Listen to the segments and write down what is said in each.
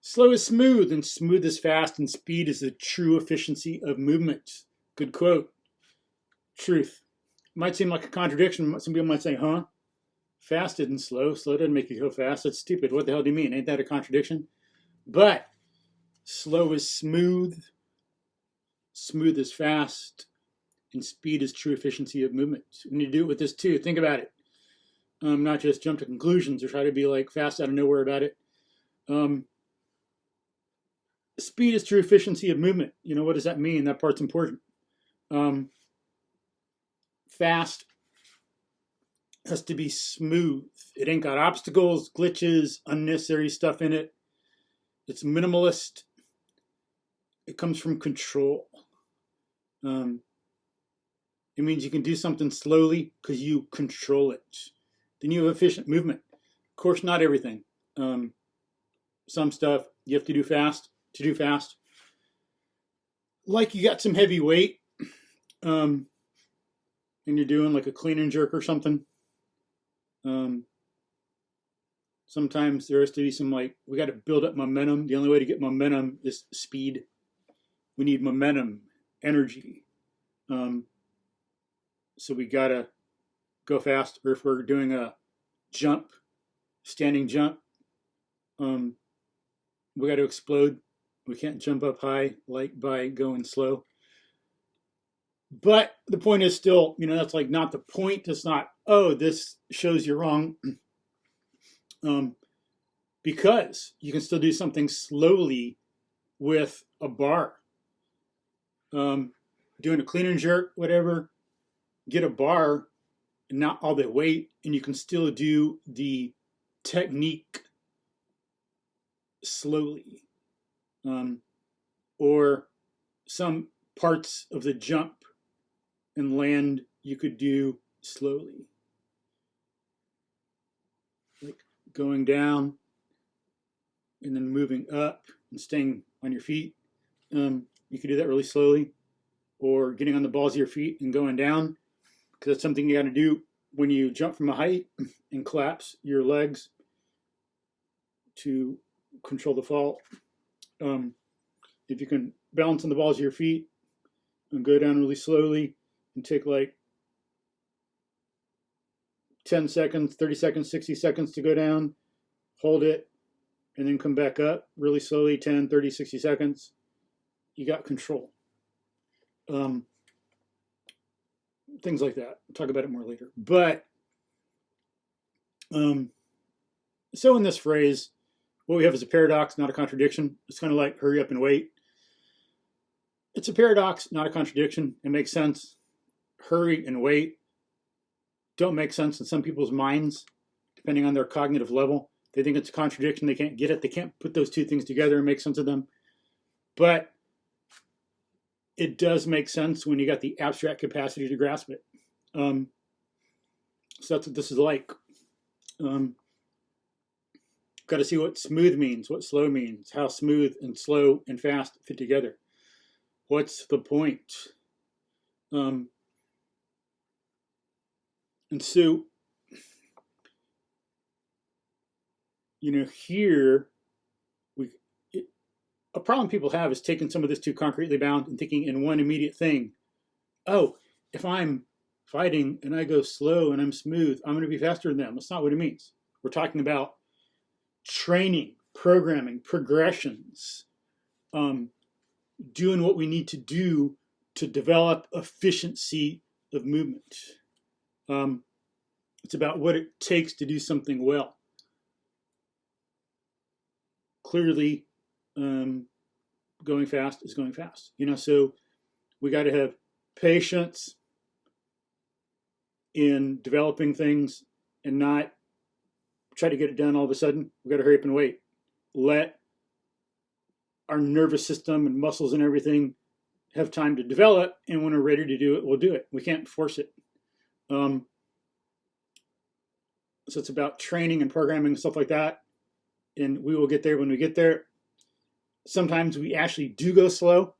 Slow is smooth, and smooth is fast, and speed is the true efficiency of movement. Good quote. Truth. Might seem like a contradiction. Some people might say, huh? Fast isn't slow. Slow doesn't make you go fast. That's stupid. What the hell do you mean? Ain't that a contradiction? But slow is smooth. Smooth is fast. And speed is true efficiency of movement. We need to do it with this too. Think about it. Not just jump to conclusions or try to be like fast out of nowhere about it. Speed is true efficiency of movement. You know, what does that mean? That part's important. Fast has to be smooth. It ain't got obstacles, glitches, unnecessary stuff in it. It's minimalist. It comes from control. It means you can do something slowly because you control it. Then you have efficient movement. Of course, not everything. Some stuff you have to do fast to do fast. Like you got some heavy weight and you're doing like a clean and jerk or something. Sometimes there has to be some we got to build up momentum. The only way to get momentum is speed. We need momentum, energy. So we got to go fast, or if we're doing a jump, standing jump, we got to explode. We can't jump up high like by going slow. But the point is still, that's like not the point. It's not, oh, this shows you're wrong. Because you can still do something slowly with a bar. Doing a clean and jerk, whatever, get a bar and not all the weight, and you can still do the technique slowly. Or some parts of the jump and land you could do slowly. Like going down and then moving up and staying on your feet. You could do that really slowly. Or getting on the balls of your feet and going down, because that's something you got to do when you jump from a height and collapse your legs to control the fall. If you can balance on the balls of your feet and go down really slowly and take like 10 seconds, 30 seconds, 60 seconds to go down, hold it, and then come back up really slowly, 10, 30, 60 seconds, you got control. Things like that. We'll talk about it more later. But so in this phrase, what we have is a paradox, not a contradiction. It's kind of like hurry up and wait. It's a paradox, not a contradiction. It makes sense. Hurry and wait don't make sense in some people's minds, depending on their cognitive level. They think it's a contradiction. They can't get it. They can't put those two things together and make sense of them. But it does make sense when you got the abstract capacity to grasp it. So that's what this is like. Got to see what smooth means, what slow means, how smooth and slow and fast fit together. What's the point? And so, here, a problem people have is taking some of this too concretely bound and thinking in one immediate thing. Oh, if I'm fighting and I go slow and I'm smooth, I'm going to be faster than them. That's not what it means. We're talking about training, programming, progressions, doing what we need to do to develop efficiency of movement. It's about what it takes to do something well. Clearly, going fast is going fast. So we got to have patience in developing things and not try to get it done all of a sudden. We got to hurry up and wait. Let our nervous system and muscles and everything have time to develop, and when we're ready to do it, we'll do it. We can't force it. So it's about training and programming and stuff like that, and we will get there when we get there. Sometimes we actually do go slow.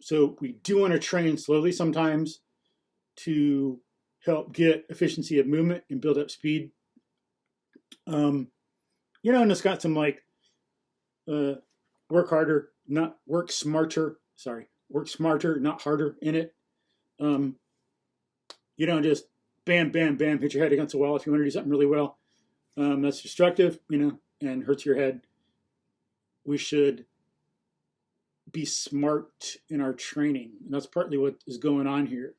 So we do want to train slowly sometimes to help get efficiency of movement and build up speed. And it's got some work harder, not work smarter. Sorry, work smarter, not harder in it. You don't just bam, bam, bam, hit your head against the wall if you want to do something really well. That's destructive, and hurts your head. We should be smart in our training. And that's partly what is going on here.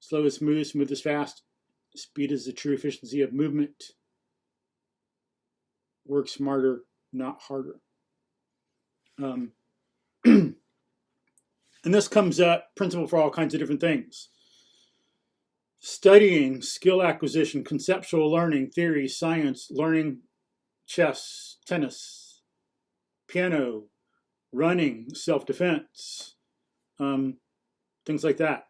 Slow is smooth, smooth is fast. Speed is the true efficiency of movement. Work smarter, not harder. And this comes up, principle for all kinds of different things. Studying, skill acquisition, conceptual learning, theory, science, learning, chess, tennis, piano, running, self-defense, things like that.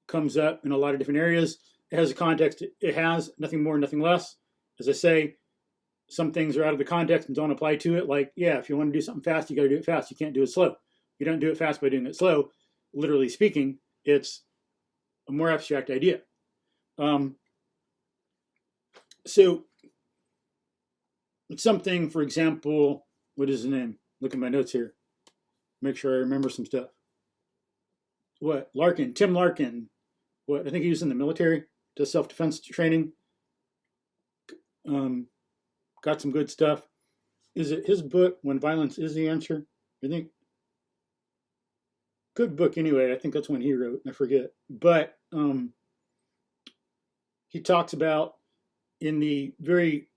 Comes up in a lot of different areas. It has a context. It has nothing more, nothing less. As I say, some things are out of the context and don't apply to it. Like, yeah, if you want to do something fast, you got to do it fast. You can't do it slow. You don't do it fast by doing it slow. Literally speaking, it's a more abstract idea. So it's something, for example, what is the name? Look at my notes here. Make sure I remember some stuff. What? Larkin, Tim Larkin. What? I think he was in the military, does self-defense training. Got some good stuff. Is it his book, When Violence is the Answer? I think. Good book anyway. I think that's one he wrote. I forget. But he talks about in the very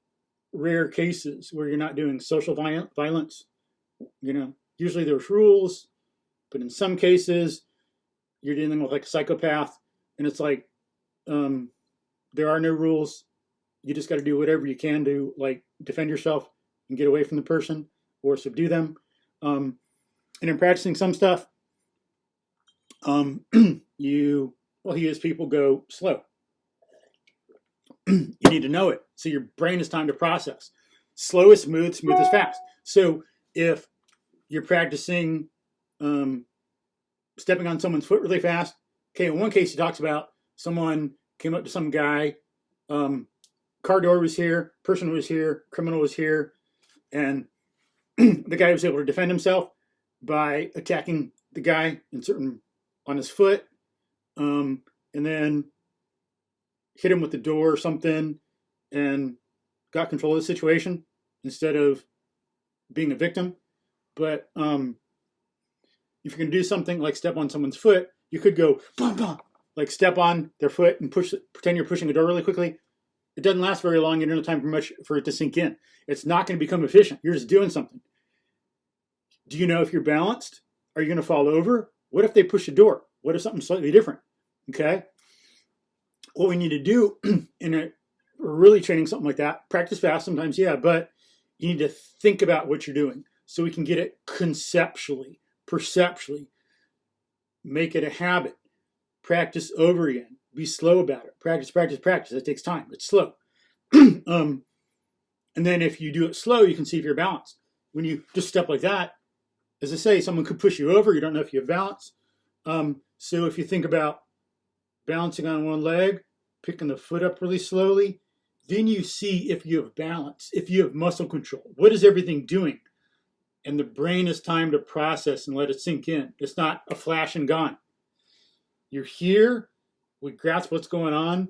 rare cases where you're not doing social violence, usually there's rules, but in some cases you're dealing with like a psychopath, and it's like there are no rules. You just got to do whatever you can to like defend yourself and get away from the person or subdue them. And in practicing some stuff, he has people go slow. You need to know it. So your brain has time to process. Slow is smooth, smooth is fast. So if you're practicing stepping on someone's foot really fast, okay, in one case he talks about someone came up to some guy, car door was here, person was here, criminal was here, and the guy was able to defend himself by attacking the guy on his foot, and then hit him with the door or something and got control of the situation instead of being a victim. But if you're going to do something like step on someone's foot, you could go, bum, bum, like step on their foot and pretend you're pushing a door really quickly. It doesn't last very long. You don't have time for it to sink in. It's not going to become efficient. You're just doing something. Do you know if you're balanced? Are you going to fall over? What if they push a door? What if something slightly different? Okay. What we need to do we're really training something like that, practice fast sometimes, yeah, but you need to think about what you're doing so we can get it conceptually, perceptually, make it a habit, practice over again, be slow about it, practice, practice, practice. That takes time. It's slow. And then if you do it slow, you can see if you're balanced. When you just step like that, as I say, someone could push you over. You don't know if you have balance. So if you think about balancing on one leg, picking the foot up really slowly, then you see if you have balance, if you have muscle control. What is everything doing? And the brain has time to process and let it sink in. It's not a flash and gone. You're here, we grasp what's going on,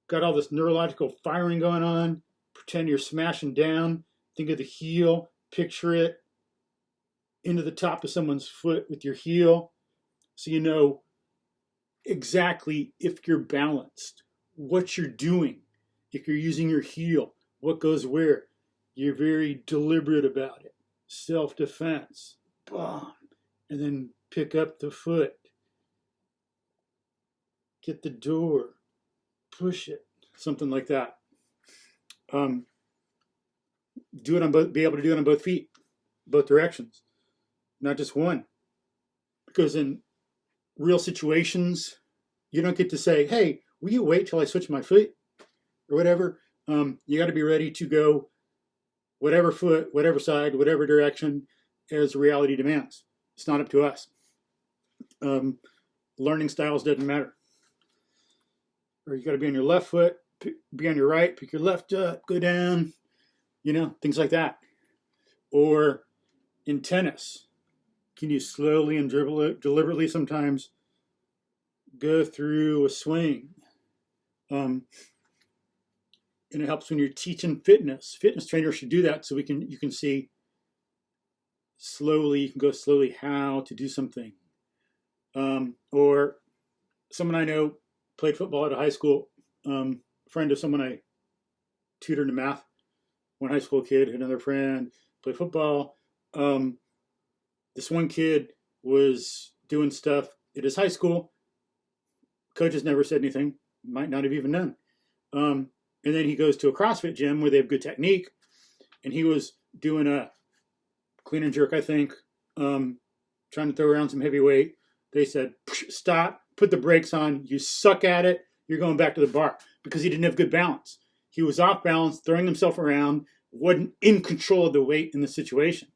got all this neurological firing going on, pretend you're smashing down, think of the heel, picture it into the top of someone's foot with your heel, so you know exactly if you're balanced, what you're doing, if you're using your heel, what goes where. You're very deliberate about it. Self-defense, bomb, and then pick up the foot, get the door, push it, something like that. Do it on both. Be able to do it on both feet, both directions, not just one. Because in real situations, you don't get to say, "Hey, will you wait till I switch my foot?" or whatever. You got to be ready to go whatever foot, whatever side, whatever direction as reality demands. It's not up to us. Learning styles doesn't matter. Or you got to be on your left foot, be on your right, pick your left up, go down, things like that. Or in tennis, can you slowly and deliberately sometimes go through a swing? And it helps when you're teaching fitness. Fitness trainers should do that so you can see slowly, you can go slowly how to do something. Or someone I know played football at a high school, friend of someone I tutored in math. One high school kid, another friend, played football. This one kid was doing stuff at his high school. Coaches never said anything, might not have even known. And then he goes to a CrossFit gym where they have good technique, and he was doing a clean and jerk, I think, trying to throw around some heavy weight. They said, stop, put the brakes on, you suck at it, you're going back to the bar, because he didn't have good balance. He was off balance, throwing himself around, wasn't in control of the weight in the situation.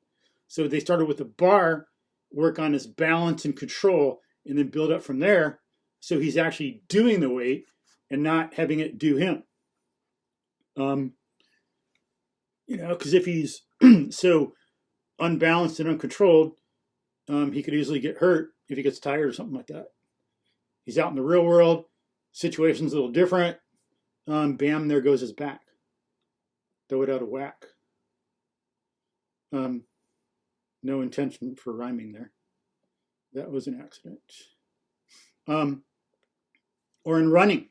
So they started with the bar, work on his balance and control, and then build up from there. So he's actually doing the weight and not having it do him. Because if he's so unbalanced and uncontrolled, he could easily get hurt if he gets tired or something like that. He's out in the real world, situation's a little different. Bam, there goes his back. Throw it out of whack. No intention for rhyming there. That was an accident. Or in running.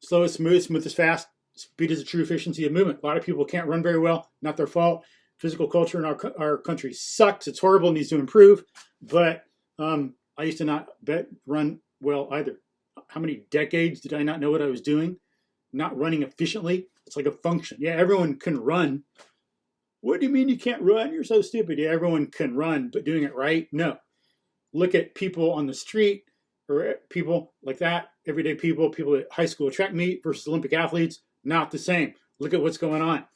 Slow is smooth, smooth is fast. Speed is the true efficiency of movement. A lot of people can't run very well, not their fault. Physical culture in our country sucks. It's horrible, needs to improve. But I used to not run well either. How many decades did I not know what I was doing? Not running efficiently. It's like a function. Yeah, everyone can run. What do you mean you can't run? You're so stupid. Yeah, everyone can run, but doing it right? No. Look at people on the street or people like that, everyday people at high school track meet versus Olympic athletes, not the same. Look at what's going on.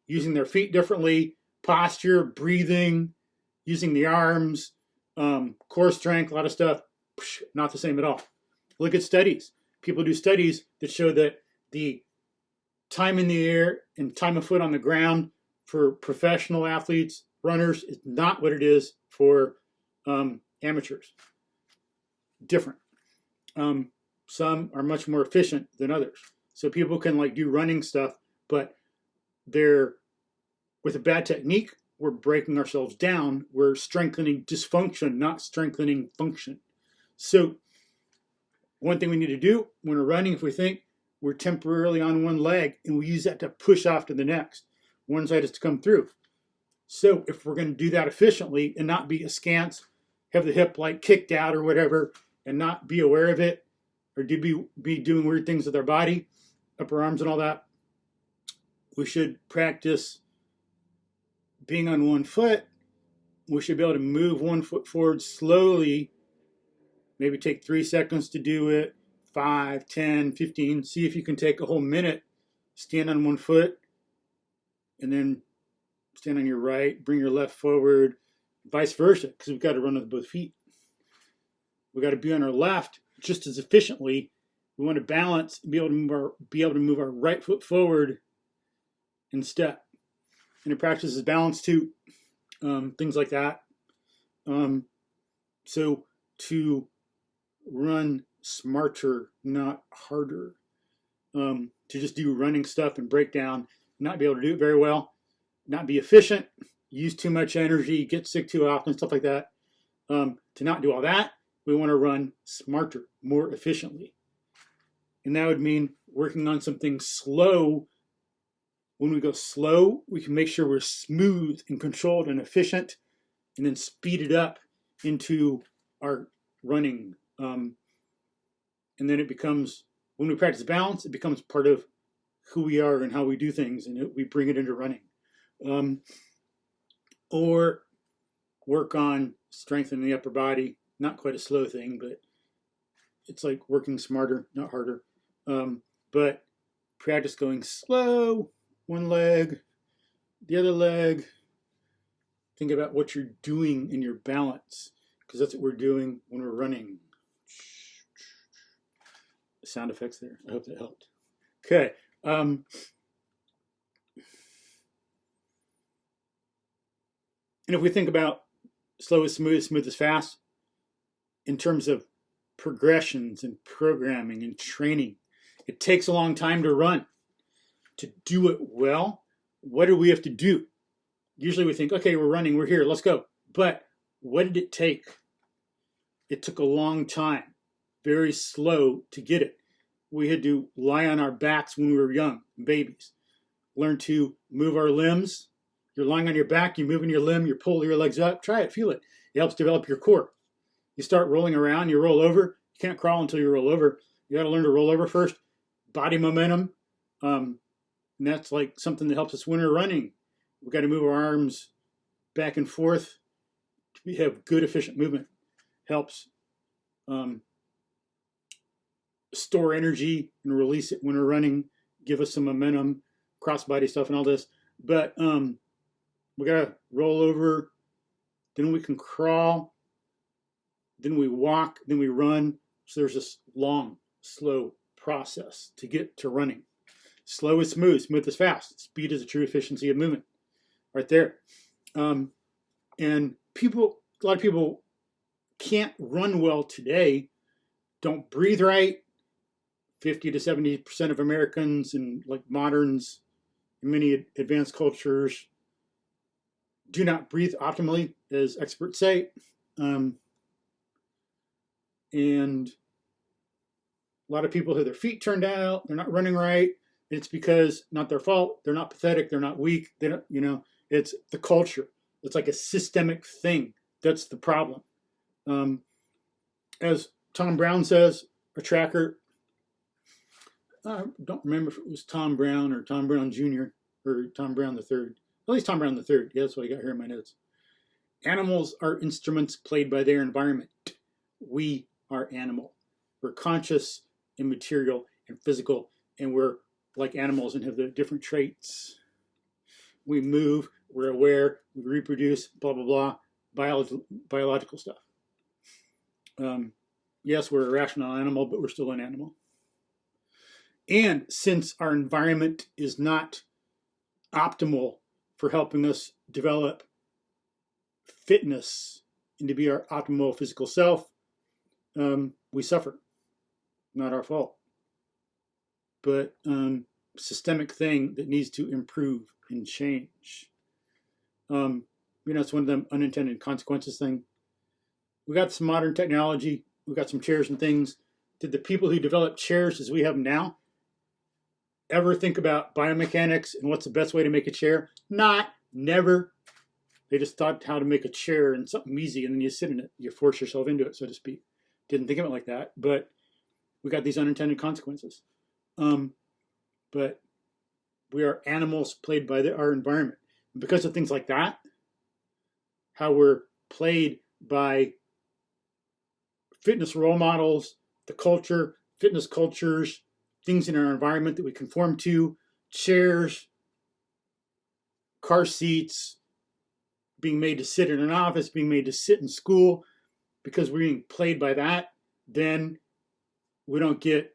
Using their feet differently, posture, breathing, using the arms, core strength, a lot of stuff, not the same at all. Look at studies. People do studies that show that the time in the air and time of foot on the ground for professional athletes, runners, is not what it is for amateurs. Different. Some are much more efficient than others. So people can do running stuff, but they're with a bad technique, we're breaking ourselves down. We're strengthening dysfunction, not strengthening function. So one thing we need to do when we're running, if we think we're temporarily on one leg and we use that to push off to the next, one side is to come through. So if we're going to do that efficiently and not be askance, have the hip kicked out or whatever, and not be aware of it, or be doing weird things with our body, upper arms and all that, we should practice being on one foot. We should be able to move one foot forward slowly, maybe take 3 seconds to do it, 5, 10, 15. See if you can take a whole minute, stand on one foot, and then stand on your right, bring your left forward, vice versa, because we've got to run with both feet. We've got to be on our left just as efficiently. We want to balance and be able to move our right foot forward in step. And it practices balance too, things like that. So to run smarter, not harder. To just do running stuff and break down, not be able to do it very well, not be efficient, use too much energy, get sick too often, stuff like that. To not do all that, we want to run smarter, more efficiently. And that would mean working on something slow. When we go slow, we can make sure we're smooth and controlled and efficient, and then speed it up into our running. And then it becomes, when we practice balance, it becomes part of who we are and how we do things, and we bring it into running. Or work on strengthening the upper body. Not quite a slow thing, but it's like working smarter, not harder. But practice going slow, one leg, the other leg. Think about what you're doing in your balance, because that's what we're doing when we're running. Sound effects there. I hope that helped. Okay. And if we think about slow is smooth, smooth is fast, in terms of progressions and programming and training, it takes a long time to run. To do it well, what do we have to do? Usually we think, okay, we're running, we're here, let's go. But what did it take? It took a long time, very slow to get it. We had to lie on our backs when we were young, babies. Learn to move our limbs. You're lying on your back, you're moving your limb, you're pulling your legs up. Try it, feel it. It helps develop your core. You start rolling around, you roll over. You can't crawl until you roll over. You got to learn to roll over first. Body momentum. And that's like something that helps us when we're running. We've got to move our arms back and forth to have good, efficient movement. Helps store energy and release it when we're running, give us some momentum, cross-body stuff and all this. But we got to roll over, then we can crawl, then we walk, then we run. So there's this long, slow process to get to running. Slow is smooth, smooth is fast. Speed is the true efficiency of movement. Right there. And a lot of people can't run well today, don't breathe right. 50 to 70% of Americans and like moderns in many advanced cultures do not breathe optimally, as experts say. And a lot of people have their feet turned out, they're not running right. It's because not their fault. They're not pathetic. They're not weak. They don't, it's the culture. It's like a systemic thing. That's the problem. As Tom Brown says, a tracker, I don't remember if it was Tom Brown or Tom Brown Jr. or Tom Brown III. At least Tom Brown III. Yeah, that's what I got here in my notes. Animals are instruments played by their environment. We are animal. We're conscious and material and physical, and we're like animals and have the different traits. We move, we're aware, we reproduce, blah, blah, blah, biological stuff. Yes, we're a rational animal, but we're still an animal. And since our environment is not optimal for helping us develop fitness and to be our optimal physical self, we suffer. Not our fault. But systemic thing that needs to improve and change. It's one of them unintended consequences thing. We got some modern technology. We got some chairs and things. Did the people who developed chairs as we have them now ever think about biomechanics and what's the best way to make a chair? Never. They just thought how to make a chair and something easy, and then you sit in it. You force yourself into it, so to speak. Didn't think of it like that, but we got these unintended consequences. But we are animals played by our environment. And because of things like that, how we're played by fitness role models, the culture, fitness cultures, things in our environment that we conform to, chairs, car seats, being made to sit in an office, being made to sit in school, because we're being played by that, then we don't get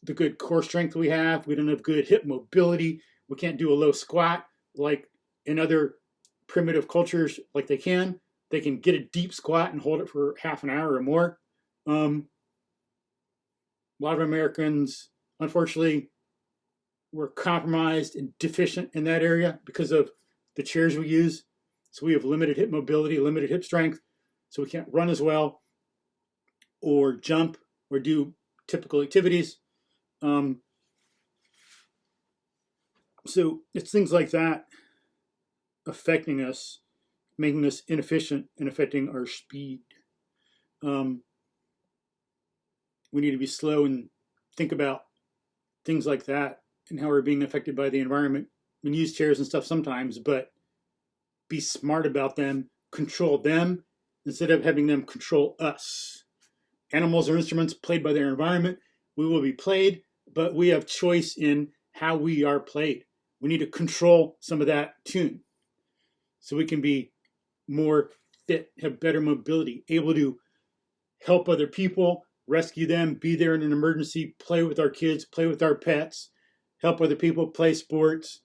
the good core strength we have. We don't have good hip mobility. We can't do a low squat like in other primitive cultures like they can. They can get a deep squat and hold it for half an hour or more. A lot of Americans, unfortunately, were compromised and deficient in that area because of the chairs we use. So we have limited hip mobility, limited hip strength. So we can't run as well or jump or do typical activities. So it's things like that affecting us, making us inefficient and affecting our speed. We need to be slow and think about things like that and how we're being affected by the environment. We can use chairs and stuff sometimes, but be smart about them, control them instead of having them control us. Animals are instruments played by their environment. We will be played, but we have choice in how we are played. We need to control some of that tune so we can be more fit, have better mobility, able to help other people, rescue them, be there in an emergency, play with our kids, play with our pets, help other people, play sports.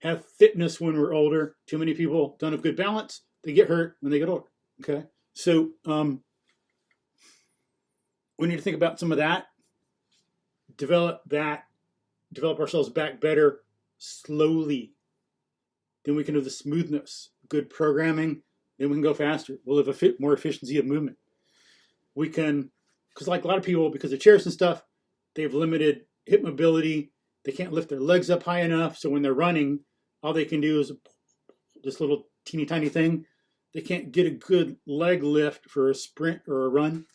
have fitness when we're older. Too many people don't have good balance. They get hurt when they get older. Okay, so we need to think about some of that. Develop ourselves back better slowly. Then we can do the smoothness, good programming. Then we can go faster. We'll have more efficiency of movement. We can, because like a lot of people, because of chairs and stuff, they have limited hip mobility. They can't lift their legs up high enough. So when they're running, all they can do is this little teeny tiny thing. They can't get a good leg lift for a sprint or a run.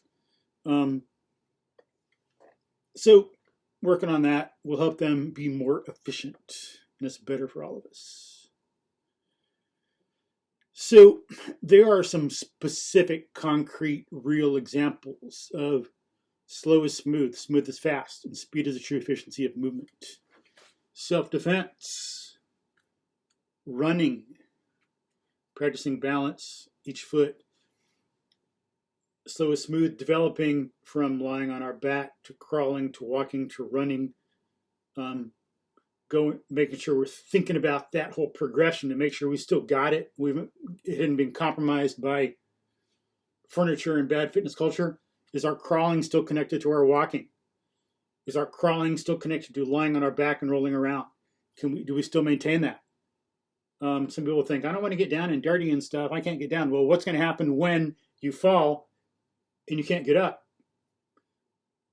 So working on that will help them be more efficient, and it's better for all of us. So there are some specific, concrete, real examples of slow is smooth, smooth is fast, and speed is the true efficiency of movement. Self-defense, running, practicing balance, each foot. Slow is smooth, developing from lying on our back to crawling to walking to running, making sure we're thinking about that whole progression to make sure we still got it. It hadn't been compromised by furniture and bad fitness culture. Is our crawling still connected to our walking? Is our crawling still connected to lying on our back and rolling around? Do we still maintain that? Some people think, I don't want to get down and dirty and stuff. I can't get down. Well, what's going to happen when you fall and you can't get up?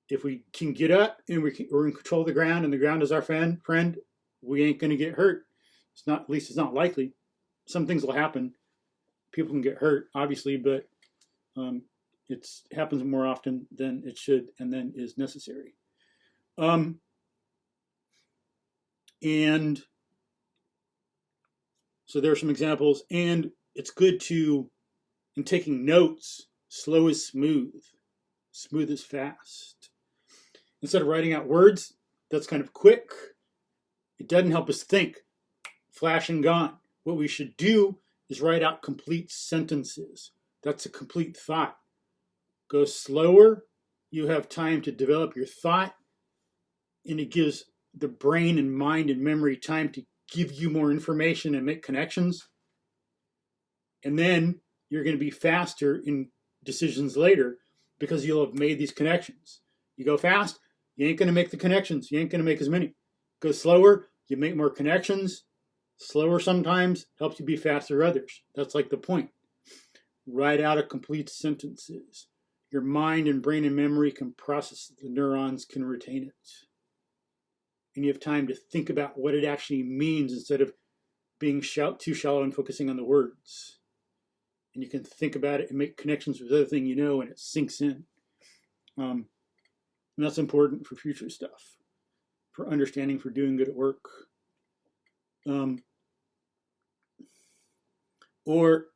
If we can get up and we're in control of the ground and the ground is our friend, we ain't going to get hurt. At least it's not likely. Some things will happen. People can get hurt, obviously, but it happens more often than it should and then is necessary. And so there are some examples, and it's good in taking notes, slow is smooth, smooth is fast. Instead of writing out words, that's kind of quick. It doesn't help us think, flash and gone. What we should do is write out complete sentences. That's a complete thought. Go slower. You have time to develop your thought, and it gives the brain and mind and memory time to give you more information and make connections. And then you're going to be faster in decisions later because you'll have made these connections. You go fast, you ain't going to make the connections. You ain't going to make as many. Go slower, you make more connections. Slower sometimes helps you be faster others. That's like the point. Write out a complete sentences. Your mind and brain and memory can process it. The neurons can retain it. And you have time to think about what it actually means instead of being too shallow and focusing on the words. And you can think about it and make connections with other thing you know, and it sinks in. And that's important for future stuff, for understanding, for doing good at work. Or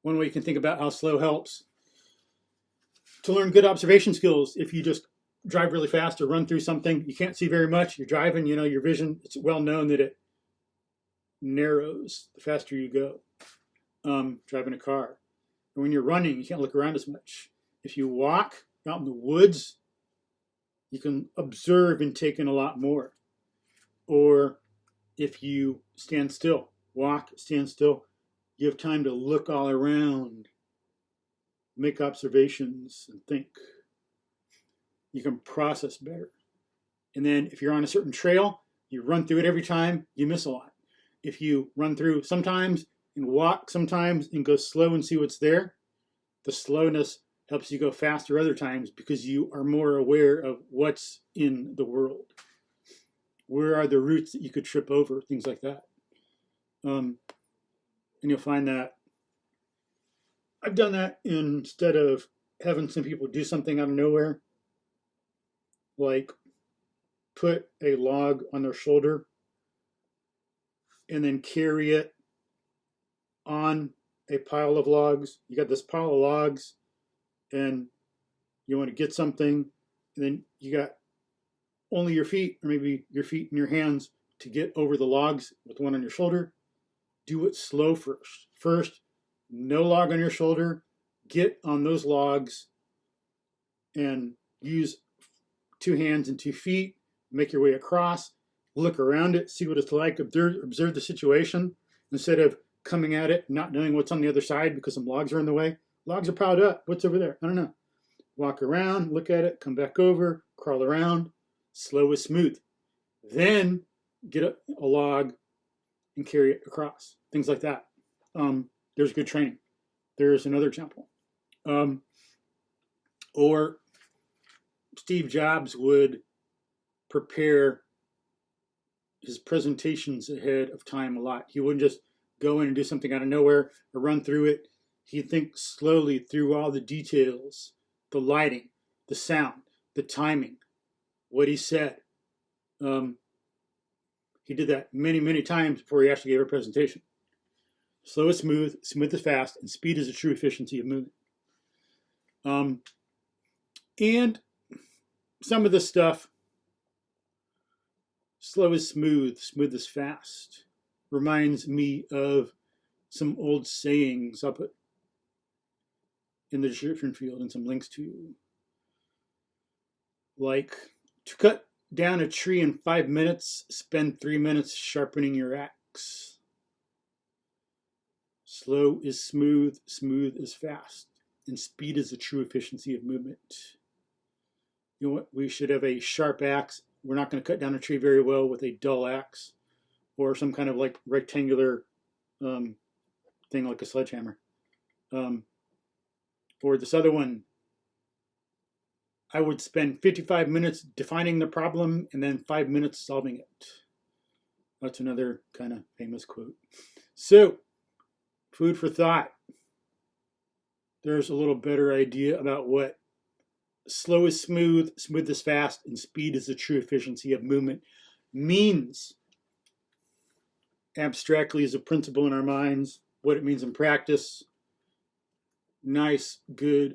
one way you can think about how slow helps to learn good observation skills. If you just drive really fast or run through something, you can't see very much. You're driving, your vision, it's well known that it narrows the faster you go. Driving a car. And when you're running, you can't look around as much. If you walk out in the woods, you can observe and take in a lot more. Or if you stand still, stand still, you have time to look all around, make observations, and think. You can process better. And then if you're on a certain trail, you run through it every time, you miss a lot. If you run through sometimes and walk sometimes and go slow and see what's there, the slowness helps you go faster other times because you are more aware of what's in the world. Where are the roots that you could trip over, things like that. And you'll find that I've done that instead of having some people do something out of nowhere, like put a log on their shoulder and then carry it on a pile of logs. You got this pile of logs and you want to get something, and then you got only your feet, or maybe your feet and your hands, to get over the logs with one on your shoulder. Do it slow first. First, no log on your shoulder. Get on those logs and use 2 hands and 2 feet. Make your way across. look around it, see what it's like, observe the situation instead of coming at it, not knowing what's on the other side because some logs are in the way. Logs are piled up. What's over there? I don't know. Walk around, look at it, come back over, crawl around. Slow is smooth. Then get a log and carry it across. Things like that. There's good training. There's another example. Or Steve Jobs would prepare his presentations ahead of time a lot. He wouldn't just go in and do something out of nowhere or run through it. He'd think slowly through all the details, the lighting, the sound, the timing, what he said. He did that many, many times before he actually gave a presentation. Slow is smooth, smooth is fast, and speed is the true efficiency of movement. And some of this stuff, slow is smooth, smooth is fast, reminds me of some old sayings I'll put in the description field and some links to. Like, to cut down a tree in 5 minutes, spend 3 minutes sharpening your axe. Slow is smooth, smooth is fast, and speed is the true efficiency of movement. You know what? We should have a sharp axe. We're not going to cut down a tree very well with a dull axe or some kind of like rectangular thing like a sledgehammer. Or this other one, I would spend 55 minutes defining the problem and then 5 minutes solving it. That's another kind of famous quote. So, food for thought. There's a little better idea about what slow is smooth, smooth is fast, and speed is the true efficiency of movement means abstractly as a principle in our minds, what it means in practice. Nice, good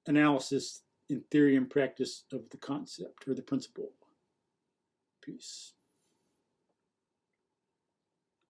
analysis in theory and practice of the concept or the principle. Peace.